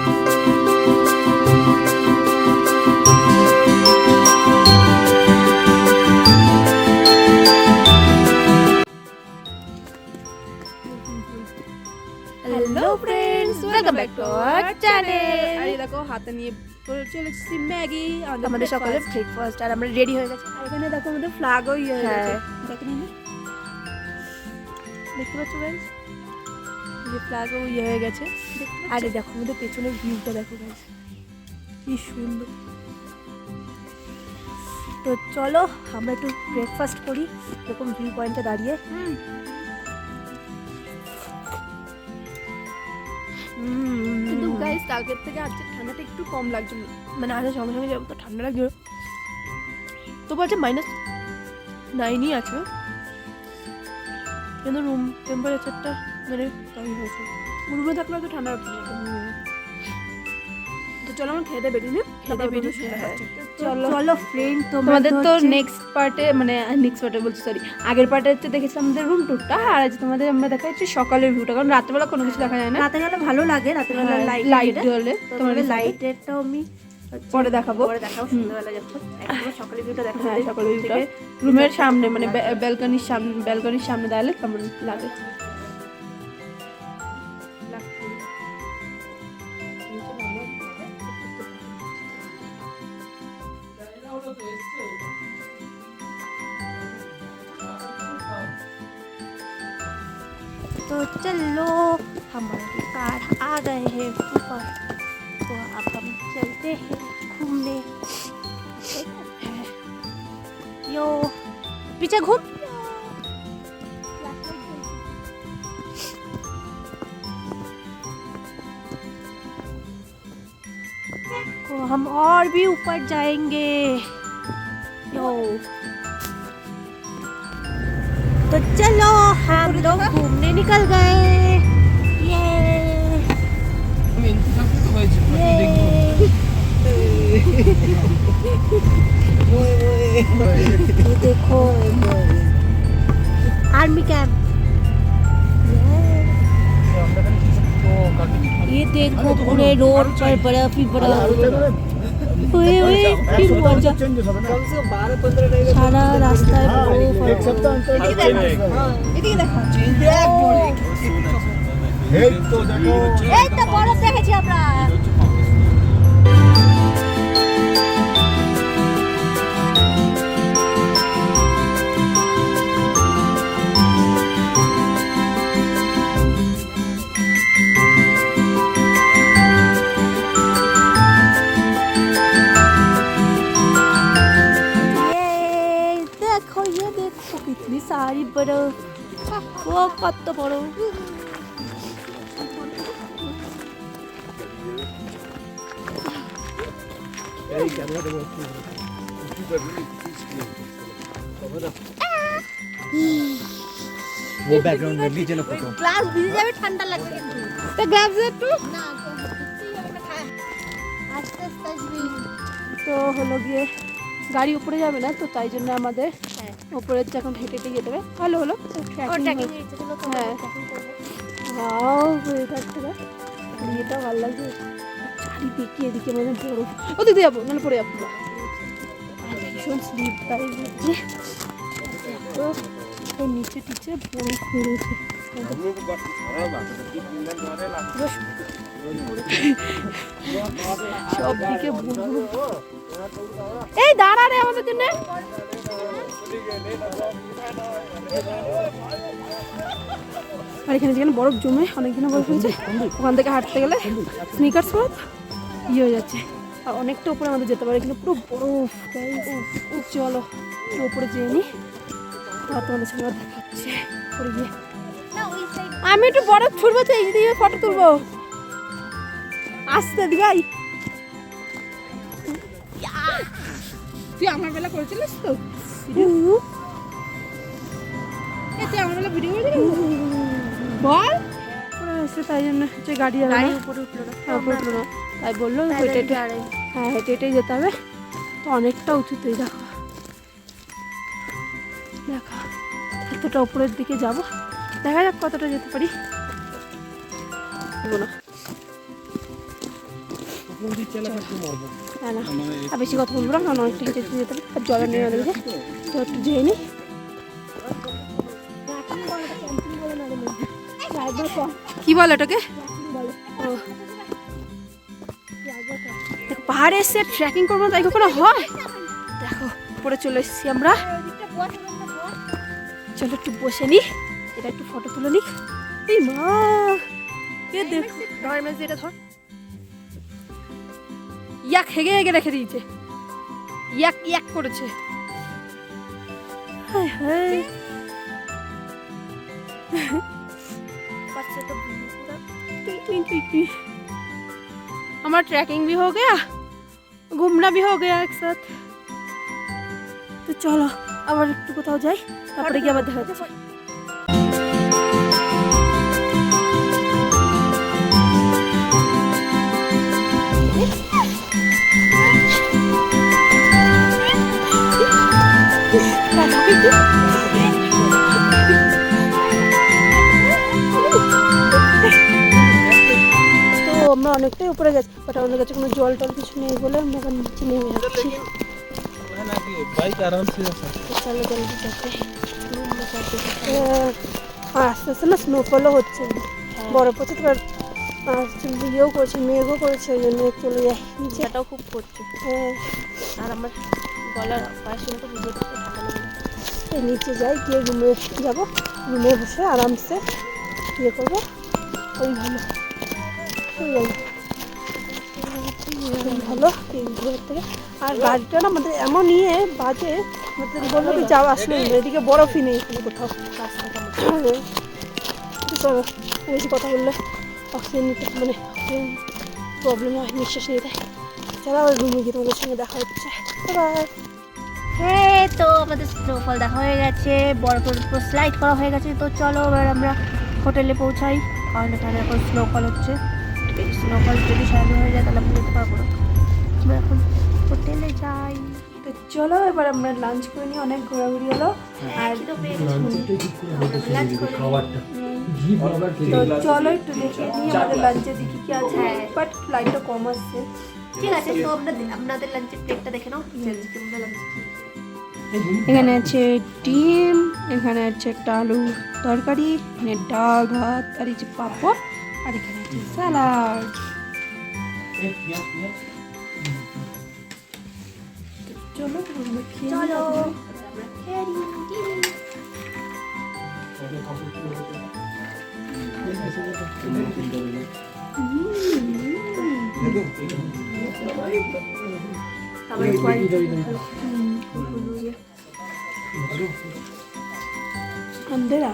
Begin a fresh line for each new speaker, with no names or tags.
Hello friends, welcome back to our channel. আর এই দেখো হাতে নিয়ে চলে এসেছি ম্যাগি, আমাদের সকালে ব্রেকফাস্ট। আর আমরা রেডি হয়ে গেছি। আর এখানে দেখো আমাদের ফ্ল্যাগও ইয়ে হয়ে গেছে। দেখেন না, দেখতে পাচ্ছ গাইস, এই ফ্ল্যাগও ইয়ে হয়ে গেছে। আর এই দেখো আমাদের পেছনের ভিউটা দেখো গাইস, কি সুন্দর। তো চলো আমরা একটু ব্রেকফাস্ট করি এরকম ভিউ পয়েন্টে দাঁড়িয়ে। কিন্তু গাইস কালকের থেকে আজকে ঠান্ডাটা একটু কম লাগছে, মানে আজকে সঙ্গে সঙ্গে যেমন তো ঠান্ডা লাগছে, তো বলছে -9ই আছে, কিন্তু রুম টেম্পারেচারটা মানে কমই হয়েছে। রুমে থাকলে হয়তো ঠান্ডা লাগছে না। তো চলো আমরা খেতে বেরিয়ে চলো ফ্রেন্ড। তোমাদের তো নেক্সট পার্টে মানে বলছি সরি, আগের পার্টে হচ্ছে দেখেছিলাম আমাদের রুম টুরটা, আর আজ তোমাদের আমরা দেখা যাচ্ছে সকালের ভিউটা, কারণ রাতেবেলা কোনো কিছু দেখা যায় না। রাতে গেলে ভালো লাগে, রাতেবেলা লাইট হলে তোমাদের লাইটেরটাও আমি পরে দেখাবো সন্ধ্যাবেলা যখন একদম সকালের ভিউটা দেখাবো। হ্যাঁ, সকালের ভিউটা রুমের সামনে মানে ব্যালকনির সামনে দাঁড়ালে কেমন লাগে। तो चलो हमारे कार आ गए हैं ऊपर, तो अब हम चलते हैं घूमने। यो पीछे घूम। तो हम और भी ऊपर जाएंगे। यो तो चलो हम लोग घूमने निकल गए। ये देखो आर्मी कैंप, ये देखो पूरे रोड पर बर्फ ही बर्फ, সারা রাস্তায় বরফ দেখেছি আমরা। कितनी सारी बर्फ, वो कत बड़ो।
वो बैकग्राउंड में लीजिए ना फोटो।
ग्लास ভিজে যাবে, ঠান্ডা লাগবে কিন্তু। তো গ্লাস একটু না আস্তে আস্তে আসবি। তো হলো গিয়ে গাড়ি উপরে যাবে না, তো তাই জন্য আমাদের উপরে এখন হেঁটে হেঁটে যেতে হবে। ভালো হলো, হ্যাঁ এটা ভালো লাগছে। চারিদিকে এদিকে মানে বরফ, ওদিকে যাবো নাহলে পড়ে যাবো। ভীষণ স্লিপ গাড়ি, তো নিচে টিচে বরফ বেরোছে। সব দিকে বরফ। এই দাঁড়া রে আমাদের জন্য। আর এখানে যেখানে বরফ জমে অনেকদিন বরফ হয়েছে, ওখান থেকে হাঁটতে গেলে স্নিকার্স পরে ইয়ে হয়ে যাচ্ছে। আর অনেকটা উপরে আমাদের যেতে পারে, এখানে পুরো বরফ। চলো উপরে যেয়ে নি, আর তোমাদের সঙ্গে দেখাচ্ছে পরে গিয়ে। আমি একটু বরফ ছুড়বো, এই দিয়ে ফটো তুলবো। আসতে দি ভাই, তুই আমার বেলা করেছিলিস তো? তুই আমার বেলা ভিডিও করেছিলিস বল? তাই জন্য হচ্ছে গাড়ি উপরে উঠলো না, তাই বললো হেঁটে হেঁটে যেতে হবে। তো অনেকটা উঁচুতেই দেখো এতটা উপরের দিকে যাব, দেখা যাক কতটা যেতে পারি। না না আর বেশি কথা বলবো না, কারণ অনেকটা যেতে যেতে হবে, আর জল নিয়ে দেবে তো একটু যেয়ে নি। কি বলে ওটাকে? দেখো পাহাড়ে এসে ট্রেকিং করবো তাই কখনো হয়? দেখো উপরে চলে এসেছি আমরা, চলো একটু বসে নি, এটা একটু ফটো তুলে নি। এই মা এ দেখো ধর মেজ এটা ধর, ইয়াক হেগে হেগে রেখে দিয়েছে, ইয়াক ইয়াক করেছে। हाय हाय हमारा ट्रैकिंग भी हो गया, घूमना भी हो गया एक साथ। तो चलो আবার একটু কোথাও যাই, তারপরে গিয়ে আবার দেখা যাচ্ছে। তো আমরা অনেকটাই উপরে গেছি, বাট আমাদের কাছে কোনো জল টল কিছু নেই বলে আমরা এখন নিচে নেমে যাচ্ছি। চলো জলদি যাচ্ছে, আর আস্তে আস্তে না স্নোফলও হচ্ছে, বরফ হচ্ছে, তো ইয়েও করছে, মেঘও করেছে, ওই জন্য চলে যায় নিচে। এটাও খুব করছে, হ্যাঁ। আর আমার গলার পাশে তো বুঝে নিচে যাই, গিয়ে রুমে যাবো, রুমে বসে আরামসে ইয়ে করবো, ওই ভালো ভালো এই ঘরের থেকে। আর গাড়িটা না আমাদের এমন ইয়ে বাজে, আমাদের বললো কি যাওয়া আসলে এদিকে বরফই নেই এখানে কোথাও। চলো বেশি কথা বললে অক্সিজেন নিতে মানে অক্সিজেন প্রবলেম হয়, নিঃশ্বাস নিয়ে দেয়। চলো আবার রুমে গিয়ে তোমাদের সঙ্গে দেখা হচ্ছে।
হ্যাঁ, তো আমাদের স্নোফল দেখা হয়ে গেছে, বরফের উপর স্লাইড করা হয়ে গেছে। তো চলো এবার আমরা হোটেলে পৌঁছাই, কারণ এখানে এখন স্নোফল হচ্ছে। স্নোফল যদি সারানো হয়ে যায় তাহলে আমরা যেতে পারবো না, আমরা এখন হোটেলে যাই।
তো চলো এবার আমরা লাঞ্চ করে নিই, অনেক ঘোরাঘুরি হলো। আর তো চলো একটু দেখে নিই আমাদের লাঞ্চে দেখি কি আছে, বাট লাইটটা কম আসছে।
ঠিক আছে, তো আমরা আপনাদের লাঞ্চের প্লেটটা দেখে নাও।
এখানে আছে ডিম, এখানে আছে একটা আলু তরকারি, এখানে ডাল ভাত, আর এই যে পাঁপড়, আর এখানে আছে স্যালাড। চলো
চলো
अंधेरा